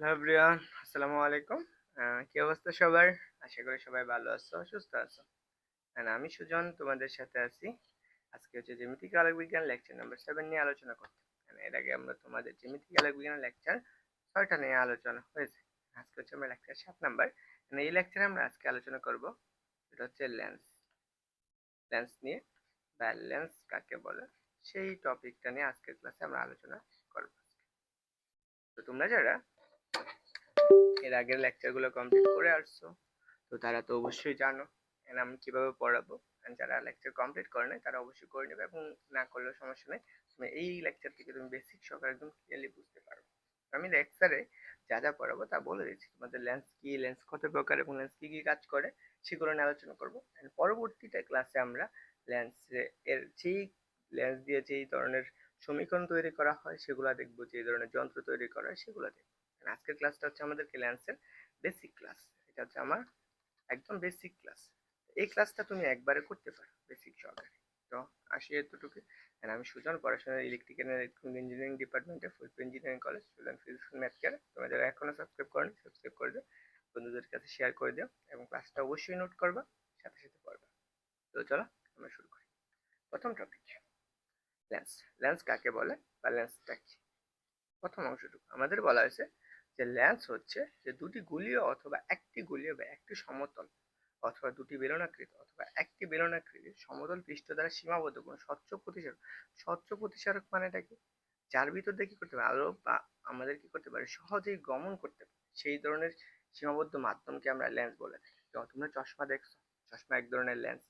Hello everyone, আসসালামু আলাইকুম। কি অবস্থা সবার? আশা করি সবাই ভালো আছো, সুস্থ আছো। আমি সুজন তোমাদের সাথে আছি। আজকে হচ্ছে জ্যামিতিক আলোক বিজ্ঞান লেকচার নাম্বার 7 নিয়ে আলোচনা করতে। এর আগে আমরা তোমাদের জ্যামিতিক আলোক বিজ্ঞান লেকচার 6টা নিয়ে আলোচনা হয়েছে। আজকে হচ্ছে আমরা লেকচার 7 নাম্বার। এই লেকচারে আমরা আজকে আলোচনা করব এটা হচ্ছে লেন্স। লেন্স নিয়ে বা লেন্স কাকে বলে সেই টপিকটা নিয়ে আজকের ক্লাসে আমরা আলোচনা করব। তো তোমরা যারা এর আগের লেকচারগুলো কমপ্লিট করে আসছো তো তারা তো অবশ্যই জানো আমি কিভাবে পড়াবো। যারা লেকচার কমপ্লিট করে নাই তারা অবশ্যই করে নেবে, এবং না করলেও সমস্যা নেই। তুমি এই লেকচার থেকে তুমি বেসিক সহকারে একদম ক্লিয়ারলি বুঝতে পারবে। আমি লেকচারে যা যা পড়াবো তা বলে দিচ্ছি, তোমাদের লেন্স কি, লেন্স কত প্রকার এবং লেন্স কি কি কাজ করে সেগুলো নিয়ে আলোচনা করবো। পরবর্তীতে ক্লাসে আমরা লেন্স এর যেই লেন্স দিয়ে যেই ধরনের সমীকরণ তৈরি করা হয় সেগুলো দেখবো, যে ধরনের যন্ত্র তৈরি করা হয় সেগুলো দেখবো। আজকের ক্লাসটা হচ্ছে আমাদেরকে লেন্সের বেসিক ক্লাস। এটা হচ্ছে আমার একদম বেসিক ক্লাস। এই ক্লাসটা তুমি একবারে করতে পারো বেসিক সহকারে। তো আসি এতটুকু। আমি সুজন, পড়াশোনা ইলেকট্রিক্যাল এন্ড ইলেকট্রনিক্যাল ইঞ্জিনিয়ারিং ডিপার্টমেন্টে, Phulpur engineering college, student physics math care. তোমরা যারা এখনো সাবস্ক্রাইব করনি সাবস্ক্রাইব করে দিও, বন্ধুদের কাছে শেয়ার করে দিও, এবং ক্লাসটা অবশ্যই নোট করবা, সাথে সাথে পড়বা। তো চলো আমরা শুরু করি। প্রথম টপিক, লেন্স। লেন্স কাকে বলে বা লেন্সটা কি? প্রথম অংশটুকু আমাদের বলা হয়েছে যে লেন্স হচ্ছে যে দুটি গোলীয় অথবা একটি গোলীয় বা একটি সমতল অথবা দুটি বেলনাকৃত অথবা একটি বেলনাকৃতির সমতল পৃষ্ঠ দ্বারা সীমাবদ্ধ কোনো স্বচ্ছ প্রতিসারক। স্বচ্ছ প্রতিসারক মানেটা কি? যার ভিতর দিয়ে কি করতে পারে, আলো বা আমাদের কি করতে পারে, সহজেই গমন করতে পারে, সেই ধরনের সীমাবদ্ধ মাধ্যমকে আমরা লেন্স বলে থাকি। তো তোমরা চশমা দেখছো, চশমা এক ধরনের লেন্স।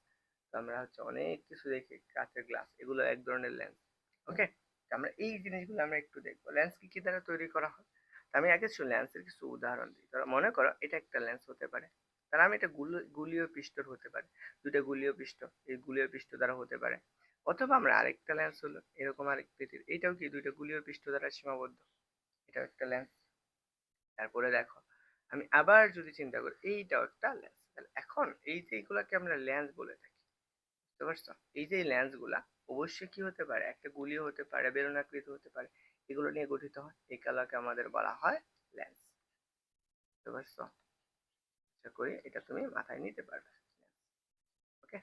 তো আমরা হচ্ছে অনেক কিছু দেখি, কাঁচের গ্লাস, এগুলো এক ধরনের লেন্স। ওকে, আমরা এই জিনিসগুলো আমরা একটু দেখবো লেন্স কি কি দ্বারা তৈরি করা হয়। আমি আগে লেন্সের কিছু উদাহরণ দিই। ধরো মনে করো এটা একটা লেন্স হতে পারে, তার আমি এটা গুলীয় পৃষ্ঠর হতে পারে, দুইটা গুলীয় পৃষ্ঠ, এই গুলীয় পৃষ্ঠ দ্বারা হতে পারে। অথবা আমরা আরেকটা লেন্স হলো এরকম আরেক পৃথিবী, এইটাও কি দুইটা গুলীয় পৃষ্ঠ দ্বারা সীমাবদ্ধ, এটাও একটা লেন্স। তারপরে দেখো আমি আবার যদি চিন্তা করি এইটাও একটা লেন্স, তাহলে এখন এই যে এইগুলাকে আমরা লেন্স বলে থাকি। বুঝতে পারছো? এই যে লেন্স গুলা অবশ্যই কি হতে পারে, একটা গুলিও হতে পারে, বেলনাকৃতি হতে পারে, এগুলো নিয়ে গঠিত হয়, এই কালাকে আমাদের বলা হয় লেন্স। বুঝতে পারছো? আশা করি এটা তুমি মাথায় নিতে পারবে। ওকে,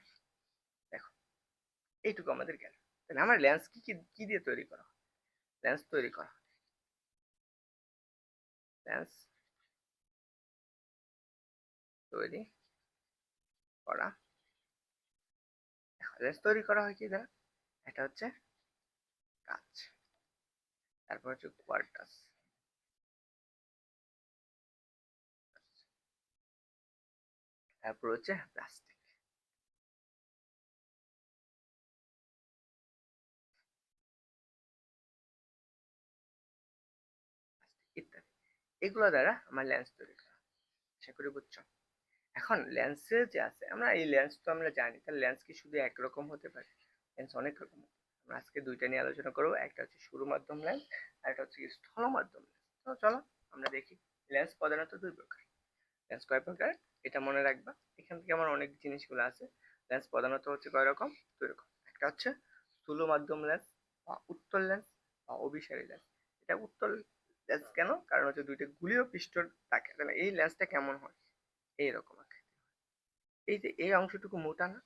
দেখো এইটুকু আমাদের গেল। তাহলে আমার লেন্স কি কি কি দিয়ে তৈরি করা হয়? লেন্স তৈরি করা হয়, লেন্স তৈরি করা, লেন্স তৈরি করা হয় কি দ্বারা? এটা হচ্ছে কাঁচ, তারপর হচ্ছে কোয়ার্টাস, তারপর হচ্ছে প্লাস্টিক, ইত্যাদি। এগুলো দ্বারা আমার লেন্স তৈরি করা হয়। আশা করি বুঝছো। এখন লেন্সের যে আছে, আমরা এই লেন্স তো আমরা জানি, তাহলে লেন্স কি শুধু একরকম হতে পারে? লেন্স অনেক রকম। আমরা আজকে দুইটা নিয়ে আলোচনা করবো, একটা হচ্ছে সরু মাধ্যম লেন্স আর একটা হচ্ছে স্থল মাধ্যম লেন্স। তো চলো আমরা দেখি। লেন্স প্রধানত দুই প্রকার। লেন্স কয় প্রকার এটা মনে রাখবা, এখান থেকে আমার অনেক জিনিসগুলো আছে। লেন্স প্রধানত হচ্ছে কয় রকম? দুই রকম। একটা হচ্ছে স্থূল মাধ্যম লেন্স বা উত্তল লেন্স বা অভিসারী লেন্স। এটা উত্তল লেন্স কেন? কারণ হচ্ছে দুইটা গুলীয় পৃষ্ঠ থাকে, তাহলে এই লেন্সটা কেমন হয়, এইরকম আকৃতি। এই যে এই অংশটুকু মোটা না,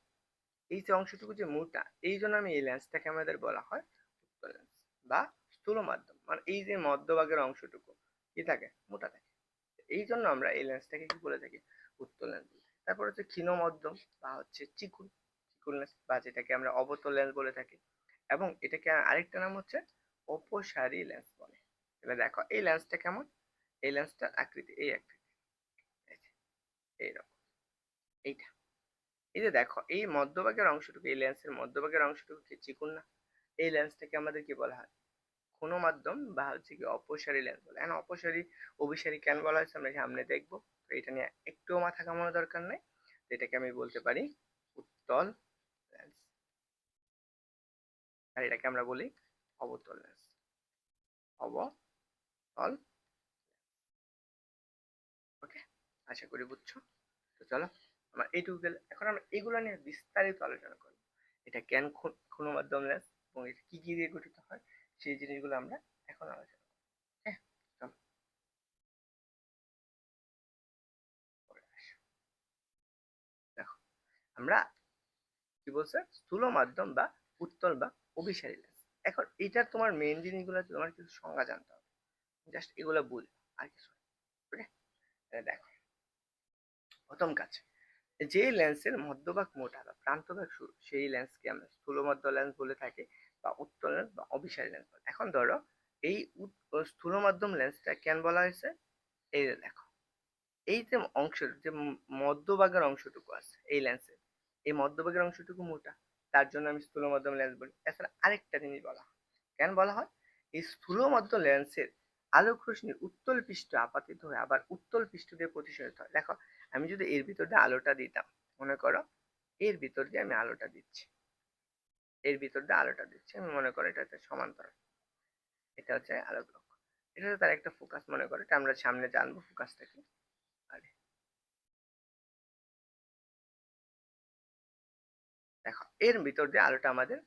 এই যে অংশটুকু যে মোটা, এই জন্য আমি এই লেন্সটাকে আমাদের বলা হয় উত্তল লেন্স বা স্থূল মাধ্যম। মানে এই যে মধ্যভাগের অংশটুকু কি থাকে, মোটা থাকে, এই জন্য আমরা এই লেন্সটাকে কি বলে থাকি, উত্তল লেন্স বলে থাকি। তারপর হচ্ছে ক্ষীণ মধ্যম বা হচ্ছে চিকুন, চিকুন লেন্স বা যেটাকে আমরা অবতল লেন্স বলে থাকি। এবং এটাকে আরেকটা নাম হচ্ছে অপসারী লেন্স বলে। তাহলে দেখো এই লেন্সটা কেমন, এই লেন্সটার আকৃতি এই আকৃতি, এই যে এইরকম, এইটা। এই যে দেখো এই মধ্যভাগের অংশটুকু, এই লেন্সের মধ্যভাগের অংশটুকু কি চিকুন না? এই লেন্সটাকে আমাদের কি বলা হয়, ক্ষুণ মাধ্যম বা হচ্ছে কি অপসারী লেন্স বলে। এখন অপসারী অভিসারী কেন বলা হয়েছে আমরা সামনে দেখবো। তো এটা নিয়ে একটুও মাথা কামানোর দরকার নেই। তো এটাকে আমি বলতে পারি উত্তল লেন্স, আর এটাকে আমরা বলি অবতল লেন্স, অবতল। ওকে, আশা করি বুঝছো। তো চলো আমার এইটুকু গেলে, এখন আমরা এগুলো নিয়ে বিস্তারিত আলোচনা করবো। এটা কেন ক্ষুণ মাধ্যম লেন্স এবং এটা কি কি দিয়ে গঠিত হয় সেই জিনিসগুলো আমরা এখন আলোচনা করবো। ওকে, চলো। আমরা কি বলছে, স্থূল মাধ্যম বা উত্তল বা অভিসারী লেন্স। এখন এটার তোমার মেইন জিনিসগুলো তোমার কিছু সংজ্ঞা জানতে হবে, জাস্ট এগুলো বুঝ আর কিছু। ওকে, দেখো প্রথম কাজ, যে লেন্সের মধ্যভাগ মোটা বা প্রান্তভাগ সরু সেই লেন্সকে আমরা স্থূল মধ্য লেন্স বলে থাকি বা উত্তল লেন্স বা অভিসারী লেন্স বলে। এখন ধরো এই স্থূল মাধ্যম লেন্সটা কেন বলা হয়েছে, এই যে দেখো এই যে অংশ, যে মধ্যভাগের অংশটুকু আছে এই লেন্সের, এই মধ্যভাগের অংশটুকু মোটা, তার জন্য আমি স্থূল মধ্যম লেন্স বলি। এছাড়া আরেকটা জিনিস বলা হয়, কেন বলা হয়, এই স্থূল মধ্য লেন্সের আলোক রশ্মির উত্তল পৃষ্ঠ আপাতিত হয়ে আবার উত্তল পৃষ্ঠ দিয়ে প্রতিসরিত হয়। দেখো আমি যদি এর ভিতর দিয়ে আলোটা দিতাম, মনে করো এর ভিতর দিয়ে আমি আলোটা দিচ্ছি, এর ভিতর দিয়ে আলোটা দিচ্ছি, আমি মনে করো এটা হচ্ছে সমান্তরাল, এটা হচ্ছে আলোক লক্ষ্য, এটা হচ্ছে তার একটা ফোকাস, মনে করো এটা আমরা সামনে জানবো ফোকাসটা কি। আরে দেখো এর ভিতর দিয়ে আলোটা আমাদের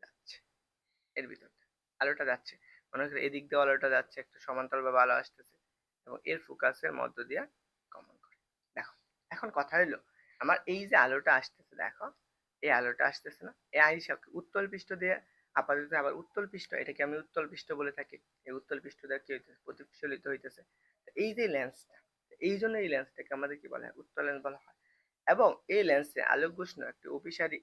যাচ্ছে, এর ভিতর দিয়ে আলোটা যাচ্ছে, মনে করো এদিক দিয়ে আলোটা যাচ্ছে, একটু সমান্তরাল ভাবে আলো আসতেছে এবং এর ফোকাসের মধ্য দিয়ে গমন করে। দেখো এখন কথা হলো, আমার এই যে আলোটা আসতেছে, দেখো এই আলোটা আসতেছে না, এই আইসকে উত্তল পৃষ্ঠ দিয়ে আপাতত, আবার উত্তল পৃষ্ঠ, এটাকে আমি উত্তল পৃষ্ঠ বলে থাকি, এই উত্তল পৃষ্ঠ দিয়ে কি হইতেছে, প্রতিফলিত হইতেছে। এই যে লেন্সটা, এই জন্য এই লেন্সটাকে আমাদের কি বলা হয়, উত্তল লেন্স বলা হয়। এবং এই লেন্সে আলোক রশ্মি একটি অভিসারী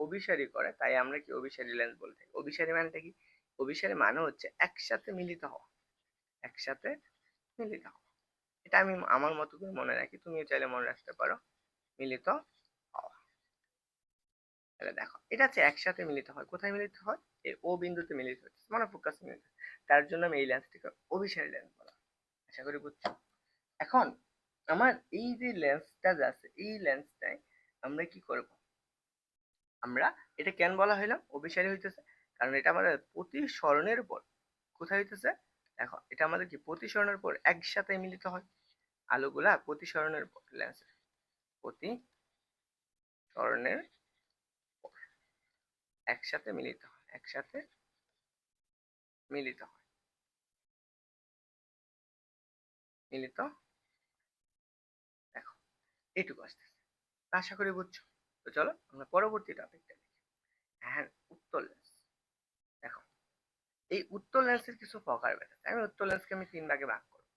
অভিসারী করে, তাই আমরা কি অভিসারী লেন্স বলে থাকি। অভিসারী মানেটা কি, অভিসারী মানে হচ্ছে একসাথে মিলিত হওয়া, একসাথে মিলিত হওয়া। এটা আমি আমার মতো করে মনে রাখি, তুমিও চাইলে মনে রাখতে পারো, মিলিত হওয়া। তাহলে দেখো এটা হচ্ছে একসাথে মিলিত হয়, কোথায় মিলিত হয়, এই ও বিন্দুতে মিলিত হচ্ছে, মানে ফোকাস মিলিত হয়। তার জন্য আমি এই লেন্সটিকে অভিসারী লেন্স বলা হয়। আশা করি বুঝছো। এখন আমার এই যে লেন্সটা আছে, এই লেন্সটায় আমরা কি করব, আমরা এটা কেন বলা হইলাম অভিসারী হইতেছে, কারণ এটা আমাদের প্রতিসরণের পর কোথায় হইতেছে, দেখো এটা আমাদের কি প্রতিসরণের পর একসাথে মিলিত হয়, আলোগুলা প্রতিসরণের পর লেন্সের প্রতিসরণের পর একসাথে মিলিত হয়, একসাথে মিলিত হয়, মিলিত, দেখো এইটুকু আসতেছে। আশা করি বুঝছো। তো চলো আমরা পরবর্তী টপিকটা দেখি। হ্যাঁ, উত্তল লেন্স। দেখো এই উত্তল লেন্সের কিছু প্রকারভেদ আছে, আমি উত্তল লেন্সকে আমি তিন ভাগে ভাগ করব,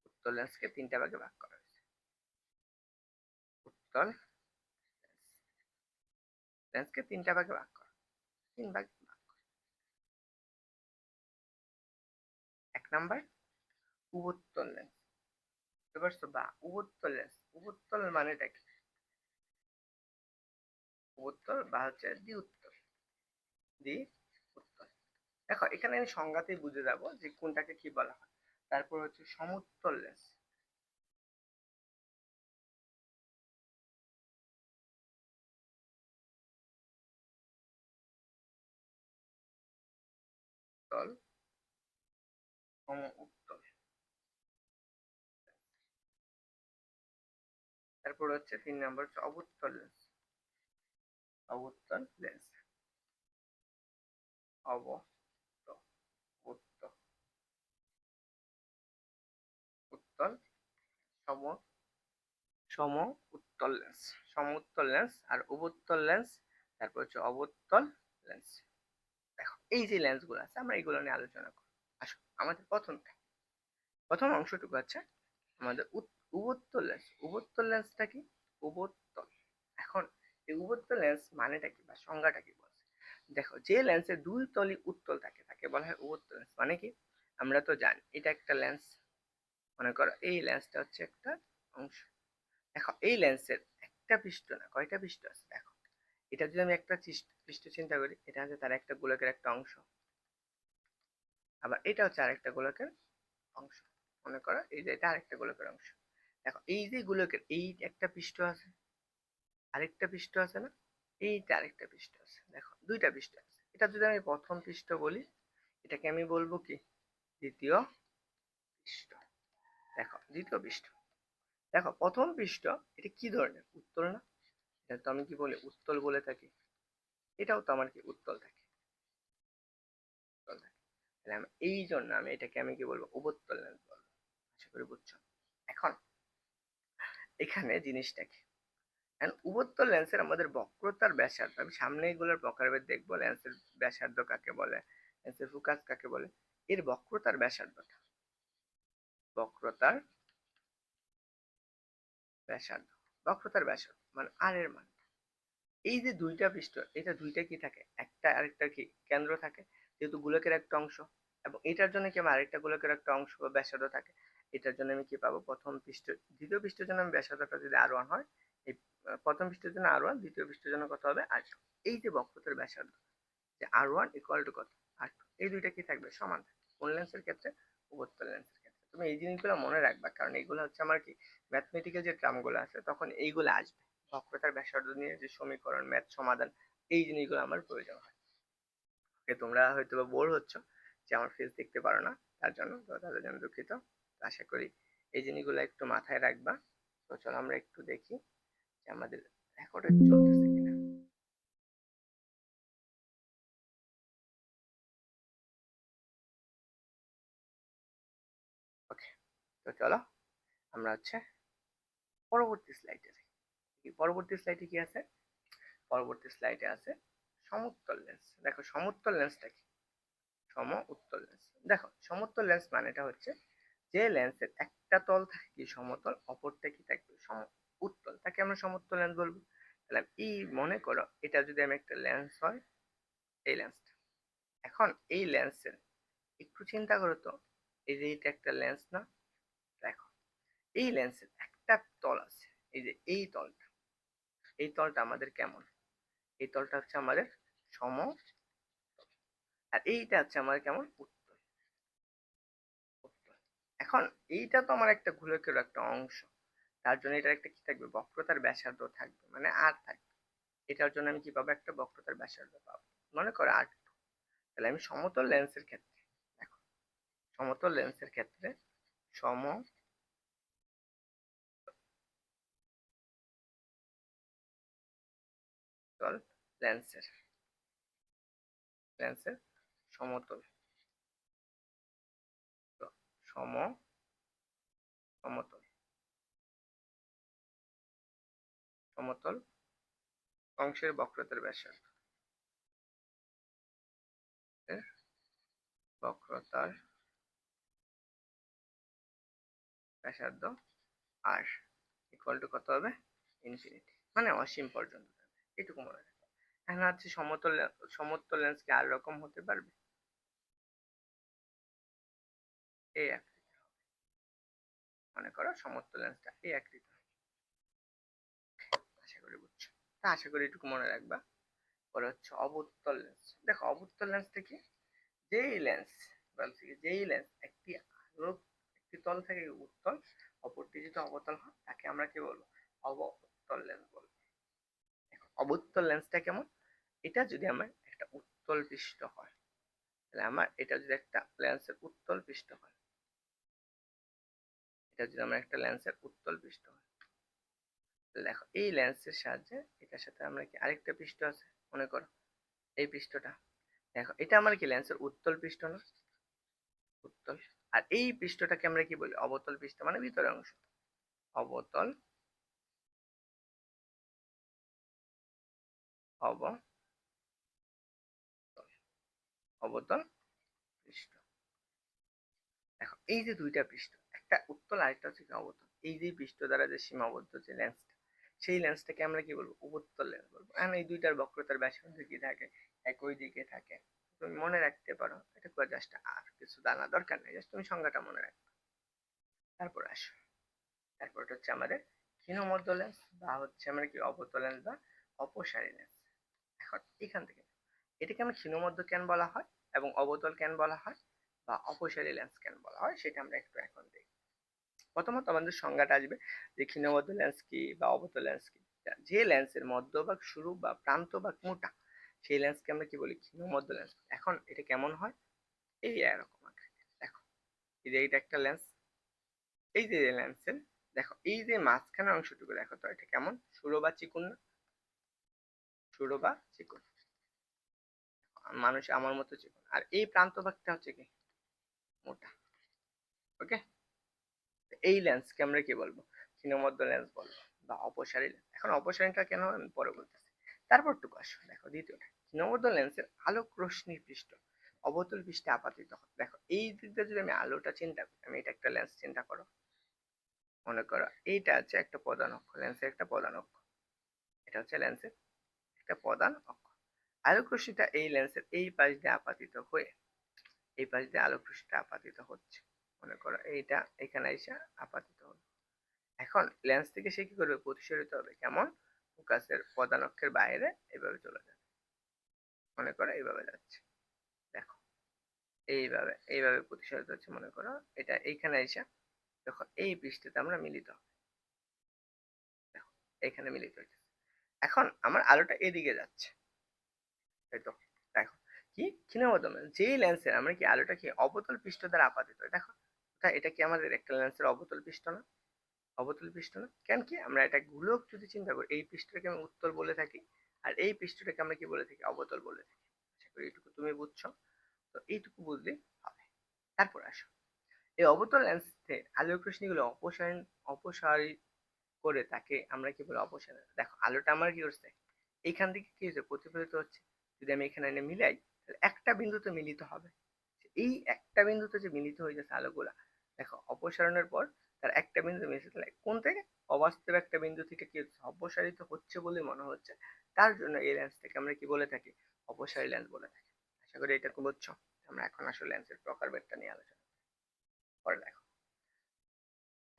উত্তল লেন্সকে তিনটা ভাগে ভাগ করা হয়েছে। উত্তল লেন্সকে তিনটা ভাগে ভাগ করা, তিন ভাগে ভাগ করা। এক নাম্বার উভোত্তল লেন্স, বুঝতে পারছো, বা উভোত্তল লেন্স, উভোত্তল মানেটা কি, উভোত্তল বা হচ্ছে দ্বিউত্তল, দ্বিউত্তল। দেখো এখানে আমি সংজ্ঞাতেই বুঝে যাব যে কোনটাকে কি বলা হয়। তারপর হচ্ছে সমুত্তল লেন্স, উত্তল, সমউত্তল। তারপর হচ্ছে তিন নম্বর হচ্ছে অবুত্তল লেন্স, অবুত্তল লেন্স, উত্তল, উত্তল, সম সম উত্তল লেন্স, সম উত্তল লেন্স আর উভোত্তল লেন্স, তারপর হচ্ছে অবুত্তল লেন্স। দেখো এই যে লেন্স গুলো আছে আমরা এগুলো নিয়ে আলোচনা করব। আসো আমাদের প্রথম অংশটুকু আছে আমাদের উভোত্তল লেন্স। উভোত্তল লেন্সটা কি, উভোত্তল, এখন এই উভোত্তল লেন্স মানেটা কি বা সংজ্ঞাটা কি বলছে। দেখো যে লেন্সের দুই তলই উত্তল থাকে তাকে বলা হয় উভোত্তল লেন্স। মানে কি, আমরা তো জানি এটা একটা লেন্স, মনে করো এই লেন্সটা হচ্ছে একটা অংশ। দেখো এই লেন্সের একটা পৃষ্ঠ না, কয়টা পৃষ্ঠ আছে, দেখো এটা যদি আমি একটা পৃষ্ঠ চিন্তা করি, এটা হচ্ছে তার একটা গোলকের একটা অংশ, আবার এটা হচ্ছে আরেকটা গোলকের অংশ, মনে করো এই যে এটা আরেকটা গোলকের অংশ। দেখো এই যে গোলকের এই একটা পৃষ্ঠ আছে, আরেকটা পৃষ্ঠ আছে না, এইটা আরেকটা পৃষ্ঠ আছে, দেখো দুইটা পৃষ্ঠ আছে। এটা যদি আমি প্রথম পৃষ্ঠ বলি, এটাকে আমি বলবো কি দ্বিতীয় পৃষ্ঠ। দেখো দ্বিতীয় পৃষ্ঠ, দেখো প্রথম পৃষ্ঠ এটা কি ধরনের, উত্তল না, এটা তো আমি কি বলে উত্তল বলে থাকি, এটাও তো আমার কি উত্তল থাকে, উত্তল থাকে। তাহলে আমি এই জন্য আমি এটাকে আমি কি বলবো উভোত্তল লেন্স বলবো। আশা করি বুঝছো। এখন এখানে জিনিসটা কি, উভোত্তল লেন্সের আমাদের বক্রতার ব্যাসার্ধ, আমি সামনে এগুলোর প্রকারভেদ দেখবো। লেন্সের ব্যাসার্ধ কাকে বলে, লেন্সের ফোকাস কাকে বলে, এর বক্রতার ব্যাসার্ধটা, বক্রতার ব্যাসার্ধ, বক্রতার ব্যাসার্ধ মানে আর এর মান। এই যে দুইটা পৃষ্ঠ, এটা দুইটা কি থাকে, একটা আরেকটা কি কেন্দ্র থাকে, যেহেতু গোলকের একটা অংশ, এবং এটার জন্য কি আমার আরেকটা গোলকের একটা অংশ বা ব্যাসার্ধ থাকে। এটার জন্য আমি কি পাবো, প্রথম পৃষ্ঠ দ্বিতীয় পৃষ্ঠের জন্য আমি ব্যাসার্ধটা যদি R1 হয়, এই প্রথম পৃষ্ঠের জন্য R1, দ্বিতীয় পৃষ্ঠের জন্য কত হবে R2। এই যে বক্রতার ব্যাসার্ধ, যে R1 ইকুয়াল টু কত R2, এই দুইটা কি থাকবে, সমান থাকবে। কোন লেন্সের ক্ষেত্রে, উভোত্তল লেন্সের ক্ষেত্রে। তুমি এই জিনিসগুলো মনে রাখবা, কারণ এইগুলো হচ্ছে আমার কি ম্যাথমেটিক্যাল যে টার্মগুলো আছে তখন এইগুলো আসবে। বক্রতার ব্যাসার্ধ নিয়ে যে সমীকরণ, ম্যাথ সমাধান, এই জিনিসগুলো আমার প্রয়োজন হয়। তোমরা হয়তো বা বোর হচ্ছ যে আমার ফেস দেখতে পারো না, তার জন্য তো তাদের জন্য দুঃখিত। আশা করি এই জিনিসগুলো একটু মাথায় রাখবা। তো চলো আমরা একটু দেখি যে আমাদের রেকর্ডে চলতেছে কিনা। ওকে, তো চলো আমরা হচ্ছে পরবর্তী স্লাইডে যাই। পরবর্তী স্লাইডে কি আছে, পরবর্তী স্লাইডে আছে সমুত্তল লেন্স। দেখো সমুত্তল লেন্সটা কি, সম উত্তল লেন্স। দেখো সমুত্তল লেন্স মানেটা হচ্ছে যে লেন্সের একটা তল থাকে কি সমতল, অপরটা কি থাকবে সম উত্তল, তাকে আমরা সমুত্তল লেন্স বলবো। তাহলে এই মনে করো এটা যদি আমি একটা লেন্স হয়, এই লেন্সটা, এখন এই লেন্সের একটু চিন্তা করো তো, এই যে এটা একটা লেন্স না, দেখো এই লেন্সের একটা তল আছে, এই যে এই তলটা, এই তলটা আমাদের কেমন, এই তলটা হচ্ছে আমাদের সম, আর এইটা হচ্ছে আমাদের কেমন উত্তল, উত্তল। এখন এইটা তো আমার একটা গোলকের একটা অংশ, তার জন্য এটার একটা কি থাকবে, বক্রতার ব্যাসার্ধ থাকবে, মানে আর থাকবে। এটার জন্য আমি কি পাবো, একটা বক্রতার ব্যাসার্ধ পাবো, মনে করো আর। তাহলে আমি সমতল লেন্সের ক্ষেত্রে, দেখো সমতল লেন্সের ক্ষেত্রে সমতল লেন্সের, লেন্সের সমতল, তো সম সমতল, সমতল অংশের বক্রতার ব্যাসার্ধ, বক্রতার ব্যাসার্ধ আর ইকুয়াল টু কত হবে, ইনফিনিটি, মানে অসীম পর্যন্ত যাবে। এটুকু মনে রাখবে। এখন হচ্ছে সমতল, সমতল লেন্স কি আর রকম হতে পারবে, এই আকৃতি, মনে করো সমতল লেন্সটা এই আকৃতি। আশা করি বুঝছো, তা আশা করি এটুকু মনে রাখবা। পরে হচ্ছে অবুত্তল লেন্স। দেখো অবুত্তল লেন্সটা কি, যেই লেন্স বলছি যেই লেন্স একটি আলোক, একটি তল থেকে উত্তল, অপরটি যদি অবতল হয় তাকে আমরা কি বলবো, অবউত্তল লেন্স বলবো। অবুত্তল লেন্সটা কেমন, এটা যদি আমার একটা উত্তল পৃষ্ঠ হয়, তাহলে আমার এটা যদি একটা লেন্সের উত্তল পৃষ্ঠ হয়, এটা যদি আমার একটা লেন্সের উত্তল পৃষ্ঠ হয়, দেখো এই লেন্সের সাহায্যে এটার সাথে আমরা কি আরেকটা পৃষ্ঠ আছে, মনে করো এই পৃষ্ঠটা, দেখো এটা আমার কি লেন্সের উত্তল পৃষ্ঠ না, উত্তল। আর এই পৃষ্ঠটাকে আমরা কি বলি, অবতল পৃষ্ঠ, মানে ভিতরের অংশ, অবতল, অবতল, অবতল পৃষ্ঠ। দেখো এই যে দুইটা পৃষ্ঠ, একটা উত্তল আরেকটা হচ্ছে কি অবতল, এই যে পৃষ্ঠ দ্বারা যে সীমাবদ্ধ যে লেন্সটা, সেই লেন্সটাকে আমরা কি বলবো, উভোত্তল লেন্স বলবো। এখন এই দুইটার বক্রতার ব্যাসার্ধ কি থাকে, একই দিকে থাকে। তুমি মনে রাখতে পারো, এটা করে জাস্ট আর কিছু জানা দরকার নেই, জাস্ট তুমি সংজ্ঞাটা মনে রাখবে। তারপর আসো, তারপর হচ্ছে আমাদের ক্ষীণমধ্য লেন্স, বা হচ্ছে আমরা কি অবতল লেন্স বা অপসারী লেন্স। এখন এখান থেকে এটাকে আমরা ক্ষীণমধ্য কেন বলা হয়, এবং অবতল কেন বলা হয়, বা অপসারী লেন্স কেন বলা হয়, সেটা আমরা একটু এখন দেখি। প্রথমত আমাদের সংজ্ঞাটা আসবে যে ক্ষীণমধ্য লেন্স কি বা অবতল লেন্স কি। যে লেন্সের মধ্যভাগ সরু বা প্রান্তভাগ মোটা, সেই লেন্সকে আমরা কি বলি, ক্ষীণমধ্য লেন্স। এখন এটা কেমন হয়, এই এরকম আকৃতি। দেখো এই যে এটা একটা লেন্স, এই যে লেন্সের, দেখো এই যে মাঝখানের অংশটুকু দেখো তো, এটা কেমন সরু বা চিকুন না, সরু বা চিকুন, মানুষ আমার মতো চিকুন। আর এই প্রান্তভাগটা হচ্ছে কি মোটা। ওকে, এই লেন্সকে আমরা কি বলবো, ক্ষীণমধ্য লেন্স বলবো। বা অপসারী লেন্স। এখন অপসারণটা কেন আমি পরে বলতেছি। তারপর টুকু আসো, দেখো দ্বিতীয়টা, ক্ষীণবদ্ধ লেন্সের আলোক রশ্মির পৃষ্ঠ অবতল পৃষ্ঠে আপতিত হয়। দেখো এই দিক দিয়ে যদি আমি আলোটা চিন্তা করি, আমি এটা একটা লেন্স চিন্তা করো, মনে করো এইটা হচ্ছে একটা প্রধান অক্ষ, লেন্সের একটা প্রধান অক্ষ, এটা হচ্ছে লেন্সের একটা প্রধান অক্ষ। আলোক রশ্মিটা এই লেন্সের এই পাশ দিয়ে আপাতিত হয়ে এই পাশ দিয়ে আলোক রশ্মিটা আপাতিত হচ্ছে, মনে করো এইটা এখানে এসে আপাতিত হলো। এখন লেন্স থেকে সে কি করবে, প্রতিসরিত হবে, কেমন, ফোকাসের প্রধান অক্ষের বাইরে এইভাবে চলে যাবে, মনে করো এইভাবে যাচ্ছে, দেখো এইভাবে এইভাবে প্রতিসরিত হচ্ছে, মনে করো এটা এইখানে এসে যখন এই পৃষ্ঠতে আমরা মিলিত হবে, দেখো এইখানে মিলিত হচ্ছে। এখন আমার আলোটা এদিকে যাচ্ছে, তাই তো, দেখো কি ক্ষীণবদ্ধ যেই লেন্সের আমরা কি আলোটা কি অবতল পৃষ্ঠ দ্বারা আপাতিত হয়, দেখো এটা কি আমাদের একটা লেন্সের অবতল পৃষ্ঠ না, অবতল পৃষ্ঠ না, কেন কি আমরা এটা গোলক যদি চিন্তা করি, এই পৃষ্ঠটাকে আমি উত্তল বলে থাকি আর এই পৃষ্ঠটাকে আমরা কি বলে থাকি, অবতল বলে থাকি। আশা করি এইটুকু তুমি বুঝছো, তো এইটুকু বুঝলেই হবে। তারপর আসো, এই অবতল লেন্সে আলোক রশ্মিগুলো অপসারী করে তাকে আমরা কি বলি, অপসারণ। দেখো আলোটা আমার কি করছে, এইখান থেকে কি হচ্ছে, প্রতিফলিত হচ্ছে, যদি আমি এখানে এনে মিলাই তাহলে একটা বিন্দুতে মিলিত হবে, এই একটা বিন্দুতে যে মিলিত হয়ে যাচ্ছে আলোগুলা, দেখো অপসারণের পর তার একটা বিন্দু মিলেছে, তাহলে কোন থেকে, অবাস্তব একটা বিন্দু থেকে কি হচ্ছে, অপসারিত হচ্ছে বলে মনে হচ্ছে, তার জন্য এই লেন্স থেকে আমরা কি বলে থাকি, অপসারী লেন্স বলে থাকি। আশা করি এটা বুঝছো। আমরা এখন আসলে লেন্সের প্রকারভেদটা নিয়ে আলোচনা করে, দেখো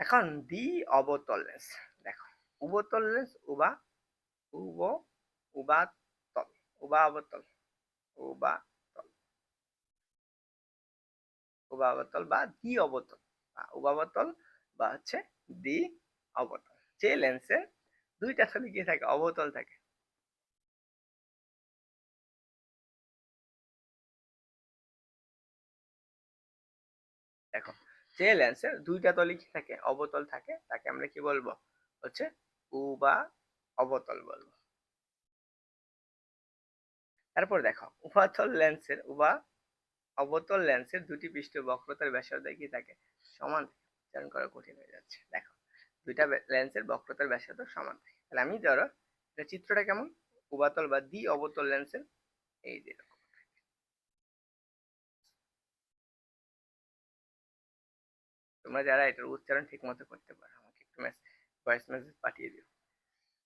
এখন দ্বি অবতল লেন্স, দেখো উবতল লেন্স উব উবাতল উবাবতল উবাতল উবাবতল বা দ্বি অবতল বা উবাবতল বা হচ্ছে দ্বি অবতল, যে লেন্সের দুইটা তলে কি থাকে, অবতল থাকে। দেখো যে লেন্সের দুইটা তলে কি থাকে, অবতল থাকে, তাকে আমরা কি বলবো, হচ্ছে উবা অবতল বলবো। তারপর দেখো অবতল লেন্সের দুটি পৃষ্ঠ বক্রতার ব্যাসার্ধ কি থাকে, সমান থাকে। উচ্চারণ করা কঠিন হয়ে যাচ্ছে, দেখো দুইটা লেন্সের বক্রতার ব্যাসার্ধ সমান থাকে, তাহলে আমি ধরো এটা চিত্রটা কেমন, উবাতল বা দ্বি অবতল লেন্সের এই যে এরকম। তোমরা যারা এটার উচ্চারণ ঠিক মতো করতে পারো আমাকে একটু ভয়েস মেসেজ পাঠিয়ে দিও,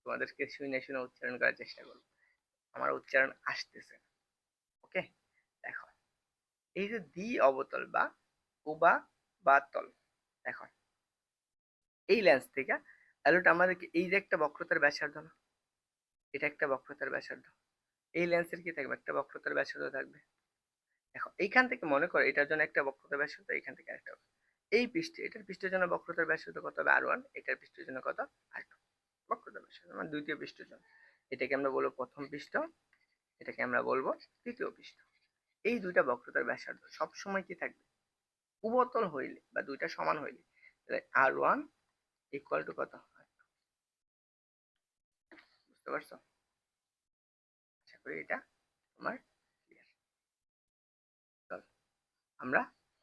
তোমাদেরকে শুনে শুনে উচ্চারণ করার চেষ্টা করবো, আমার উচ্চারণ আসতেছে। ওকে, দেখো এই যে দ্বি অবতল বা উবা বা তল, দেখো এই লেন্স থেকে আলোটা আমাদেরকে এই যে একটা বক্রতার ব্যাসার্ধ না, এটা একটা বক্রতার ব্যাসার্ধ, এই লেন্সের কি থাকবে, একটা বক্রতার ব্যাসার্ধ থাকবে। দেখো এইখান থেকে মনে করো এটার জন্য একটা বক্রতার ব্যাসার্ধ, এখান থেকে একটা, এই পৃষ্ঠে এটার পৃষ্ঠের জন্য বক্রতার ব্যাসার্ধ কত হবে, R1, এটার পৃষ্ঠের জন্য কত, R2, বক্রতার ব্যাসার্ধ মানে দ্বিতীয় পৃষ্ঠের জন্য, এটাকে আমরা বলবো প্রথম পৃষ্ঠ, এটাকে আমরা বলবো তৃতীয় পৃষ্ঠ। এই দুইটা বক্রতার ব্যাসার্ধ সবসময় কি থাকবে, উবতল হইলে বা দুইটা সমান হইলে, তাহলে R1 ইকুয়াল টু কত, বুঝতে পারছো, আশা করি এটা তোমার ক্লিয়ার। চলো আমরা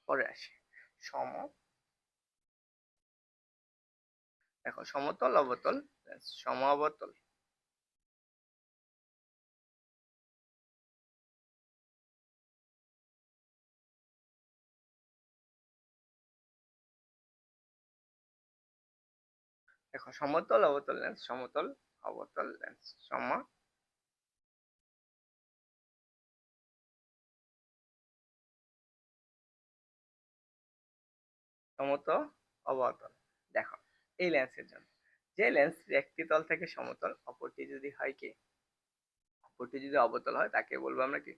পরে আসি, সম দেখো সমতল অবতল সম অবতল, দেখো সমতল অবতল লেন্স, সমতল অবতল লেন্স, সমতল অবতল, দেখো এই লেন্সের জন্য যে লেন্স একটি তল থেকে সমতল, অপরটি যদি হয় কি, অপরটি যদি অবতল হয় তাকে বলবো আমরা কি,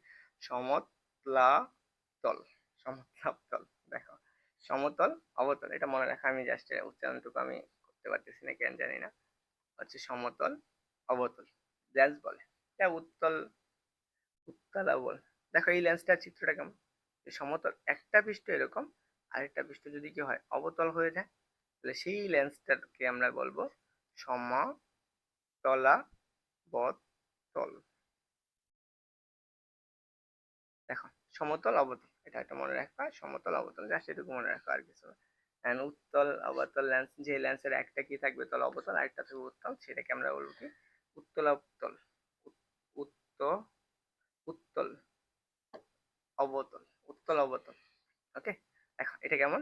সমতলাতল, সমতলাতল। দেখো সমতল অবতল এটা মনে রাখা, আমি জাস্ট উচ্চারণটুকু আমি করতে পারতেছি না কেন জানি না, হচ্ছে সমতল অবতল লেন্স বলে, এটা উত্তলা বল। দেখো এই লেন্সটার চিত্রটা কেমন, সমতল একটা পৃষ্ঠ এরকম, আরেকটা পৃষ্ঠ যদি কি হয়, অবতল হয়ে যায়, তাহলে সেই লেন্সটাকে আমরা বলবো সমতলাবতল। দেখো সমতল অবতল এটা একটা মনে রাখবা, সমতল অবতল জাস্ট এটুকু মনে রাখো আর কিছু না। এন্ড উত্তল অবতল লেন্স, যে লেন্সের একটা কি থাকবে তল অবতল, আরেকটা থাকবে উত্তল, সেটাকে আমরা বলবো কি উত্তল অবতল, উত্তল উত্তল অবতল, উত্তল অবতল। ওকে, দেখো এটা কেমন,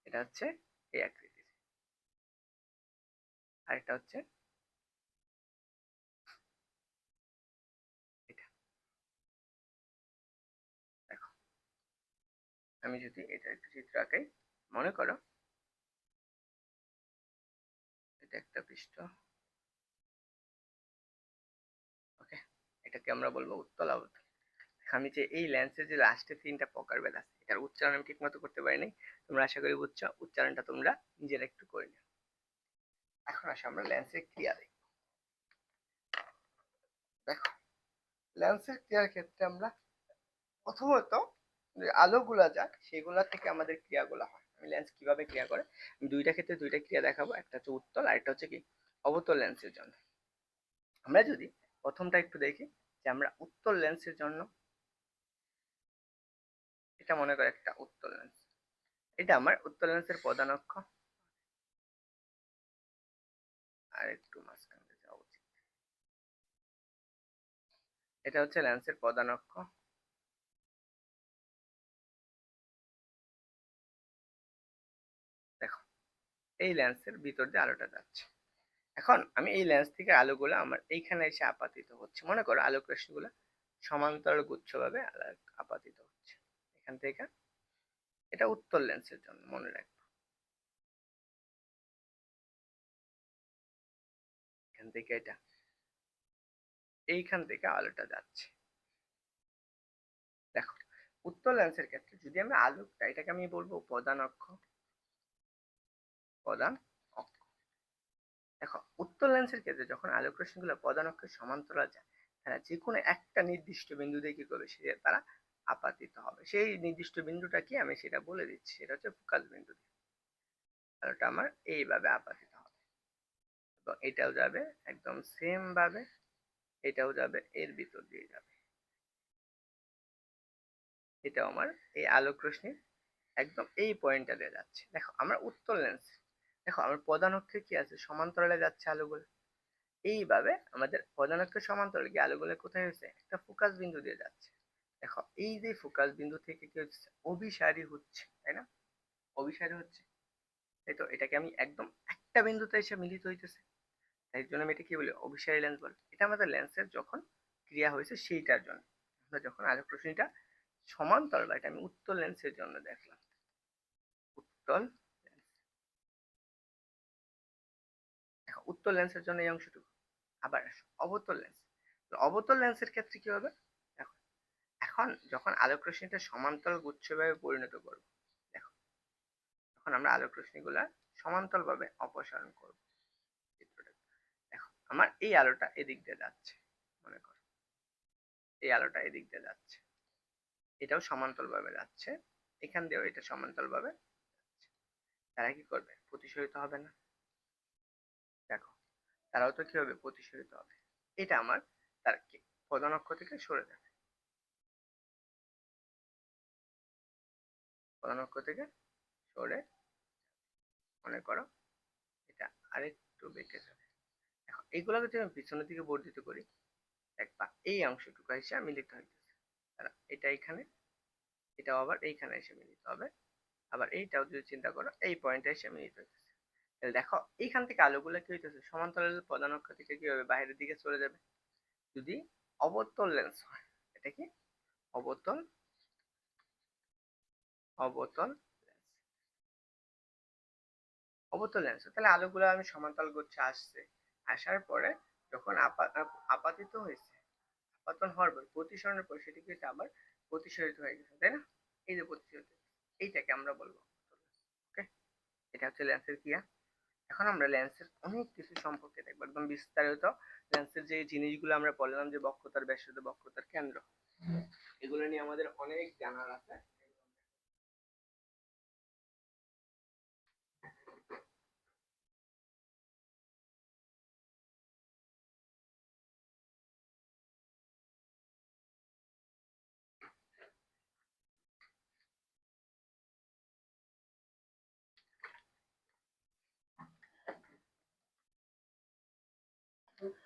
এটা হচ্ছে এই আকৃতির, আরেকটা হচ্ছে এটা। দেখো আমি যদি এটা একটা চিত্র আঁকাই, মনে করো এটা একটা পৃষ্ঠ, ওকে, এটাকে আমরা বলবো উত্তল অবতল। আমি যে এই লেন্সের যে লাস্টে তিনটা প্রকার ভেদ আছে, এটার উচ্চারণ আমি ঠিক মতো করতে পারিনি, তোমরা আশা করি বুঝছো, উচ্চারণটা তোমরা নিজেরা একটু করে নিও। এখন আসো আমরা লেন্সের ক্রিয়া দেখি। দেখো লেন্সের ক্রিয়ার ক্ষেত্রে আমরা প্রথমত যে আলোগুলা যাক সেগুলা থেকে আমাদের ক্রিয়াগুলো হয়। আমি লেন্স কিভাবে ক্রিয়া করে, আমি দুইটা ক্ষেত্রে দুইটা ক্রিয়া দেখাবো, একটা হচ্ছে উত্তল আর একটা হচ্ছে কি অবতল লেন্সের জন্য। আমরা যদি প্রথমটা একটু দেখি, যে আমরা উত্তল লেন্সের জন্য, এটা মনে করে একটা উত্তল লেন্স, এটা আমার উত্তল লেন্সের প্রধান অক্ষ, আর একটু মাঝখানে যাওয়া উচিত, এটা হচ্ছে লেন্সের প্রধান অক্ষ। দেখো এই লেন্সের ভিতর দিয়ে আলোটা যাচ্ছে, এখন আমি এই লেন্স থেকে আলোগুলো আমার এইখানে এসে আপাতিত হচ্ছে, মনে করো আলোক রশ্মিগুলো সমান্তরাল গুচ্ছভাবে আপাতিত হচ্ছে এখান থেকে, এটা উত্তল লেন্সের জন্য মনে রাখবো। এখান থেকে এটা, এইখান থেকে আলোটা যাচ্ছে। দেখো উত্তল লেন্সের ক্ষেত্রে যদি আমি আলোকটা, এটাকে আমি বলবো প্রধান অক্ষ, প্রধান অক্ষ। দেখো উত্তল লেন্সের ক্ষেত্রে যখন আলোক রশ্মিগুলো প্রধান অক্ষের সমান্তরাল যায়, তারা যে কোনো একটা নির্দিষ্ট বিন্দু দিয়ে কি করবে, সে তারা আপাতিত হবে। সেই নির্দিষ্ট বিন্দুটা কি আমি সেটা বলে দিচ্ছি, সেটা হচ্ছে ফোকাস বিন্দু। আলোটা আমার এইভাবে আপাতিত হবে, এবং এটাও যাবে একদম সেম ভাবে, এটাও যাবে এর ভিতর দিয়ে যাবে, এটাও আমার এই আলোক রশ্মির একদম এই পয়েন্টটা দিয়ে যাচ্ছে। দেখো আমরা উত্তল লেন্স, দেখো আমার প্রধান অক্ষে কি আছে, সমান্তরালে যাচ্ছে আলোগুলো, এইভাবে আমাদের প্রধান অক্ষের সমান্তরালে গিয়ে আলোগুলো কোথায় হয়েছে, একটা ফোকাস বিন্দু দিয়ে যাচ্ছে। দেখো এই যে ফোকাস বিন্দু থেকে কি হচ্ছে, অভিসারী হচ্ছে, তাই না, অভিসারী হচ্ছে, তাই তো, এটাকে আমি একদম একটা বিন্দুতে এসে মিলিত হইতেছে, তাই জন্য আমি এটা কি বলি, অভিসারী লেন্স বলি। এটা আমাদের লেন্সের যখন ক্রিয়া হয়েছে সেইটার জন্য, আমরা যখন আলোক রশ্মিটা সমান্তরাল, এটা আমি উত্তল লেন্সের জন্য দেখলাম, উত্তল লেন্স। দেখো উত্তল লেন্সের জন্য এই অংশটুকু। আবার আসো অবতল লেন্স, তো অবতল লেন্সের ক্ষেত্রে কি হবে, দেখো এখন যখন আলোক রশ্মিটা সমান্তরাল গুচ্ছভাবে পরিণত করব, দেখো তখন আমরা আলোক রশ্মিগুলা সমান্তরাল ভাবে অপসারণ করব চিত্রটা। দেখো আমার এই আলোটা এদিক দিয়ে যাচ্ছে, মনে করো এই আলোটা এদিক দিয়ে যাচ্ছে, এটাও সমান্তরাল ভাবে যাচ্ছে, এখান দিয়েও এটা সমান্তরাল ভাবে যাচ্ছে। তারা কি করবে, প্রতিসরিত হবে না। দেখো তারাও তো কি হবে, প্রতিসরিত হবে। এটা আমার তার কি প্রধান অক্ষ থেকে সরে যাবে, প্রধান অক্ষ থেকে সরে, মনে করো এটা আরেকটু বেঁকে যাবে। এখন এইগুলোকে যদি আমি পিছনের দিকে বর্ধিত করি, দেখবা এই অংশটুকু এসে মিলিত হইতেছে, তারা এটা এখানে, এটাও আবার এইখানে এসে মিলিত হবে, আবার এইটাও যদি চিন্তা করো এই পয়েন্টে এসে মিলিত হইতেছে। তাহলে দেখো এইখান থেকে আলোগুলো কি হইতেছে, সমান্তরাল প্রধান অক্ষ থেকে কি হবে, বাইরের দিকে চলে যাবে। যদি অবতল লেন্স হয়, এটা কি অবতল, অবতল লেন্স, অবতল লেন্স, তাহলে আলোগুলো আমি সমান্তরাল করছে আসছে, আসার পরে যখন আপাতিত হয়েছে, আপতন হওয়ার পর প্রতিসরণের পর সেটি কিন্তু আবার প্রতিসরিত হয়ে গেছে, তাই না, এই যে প্রতিসরিত, এইটাকে আমরা বলবো। ওকে, এটা হচ্ছে লেন্সের ক্রিয়া। এখন আমরা লেন্সের অনেক কিছু সম্পর্কে দেখবো একদম বিস্তারিত। লেন্সের যে জিনিসগুলো আমরা বললাম, যে বক্রতার ব্যাসার্ধ, বক্রতার কেন্দ্র, এগুলো নিয়ে আমাদের অনেক জানার আছে।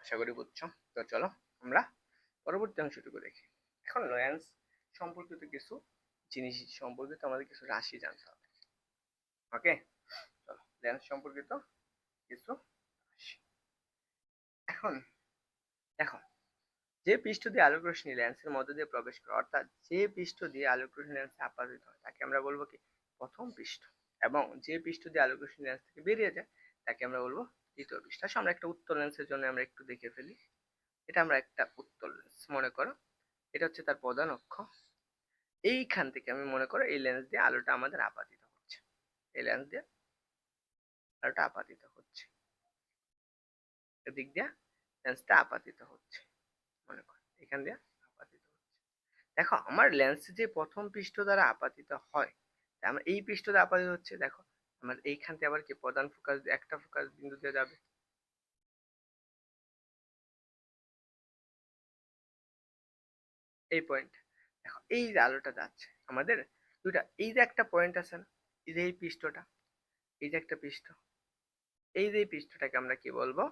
আশা করি বুঝছো। তো চলো আমরা পরবর্তী অংশটুকু দেখি। এখন লেন্স সম্পর্কিত কিছু জিনিস সম্পর্কিত আমাদের কিছু রাশি জানতে হবে। ওকে, চলো লেন্স সম্পর্কিত কিছু রাশি। এখন দেখো, যে পৃষ্ঠ দিয়ে আলোক রশ্মি লেন্সের মধ্য দিয়ে প্রবেশ করে, অর্থাৎ যে পৃষ্ঠ দিয়ে আলোক রশ্মি লেন্সে আপাতিত হয় তাকে আমরা বলবো কি প্রথম পৃষ্ঠ, এবং যে পৃষ্ঠ দিয়ে আলোক রশ্মি লেন্স থেকে বেরিয়ে যায় তাকে আমরা বলবো দ্বিতীয় পৃষ্ঠ। আসলে আমরা একটা উত্তল লেন্সের জন্য আমরা একটু দেখে ফেলি। এটা আমরা একটা উত্তল লেন্স মনে করো, এটা হচ্ছে তার প্রধান অক্ষ। এইখান থেকে আমি মনে করো এই লেন্স দিয়ে আলোটা আমাদের আপাতিত হচ্ছে, এই লেন্স দিয়ে আলোটা আপাতিত হচ্ছে, এদিক দিয়ে লেন্সটা আপাতিত হচ্ছে, মনে করো এখান দিয়ে আপাতিত হচ্ছে। দেখো আমার লেন্স যে প্রথম পৃষ্ঠ দ্বারা আপাতিত হয়, আমার এই পৃষ্ঠ দ্বারা আপাতিত হচ্ছে, দেখো আমার এইখান থেকে আবার কি প্রধান ফোকাস একটা ফোকাস বিন্দু দিয়ে যাবে, এই পয়েন্ট। দেখো এই যে আলোটা যাচ্ছে আমাদের দুইটা, এই যে একটা পয়েন্ট আছে না, এই যে এই পৃষ্ঠটা, এই যে একটা পৃষ্ঠ, এই যে পৃষ্ঠটাকে আমরা কি বলবো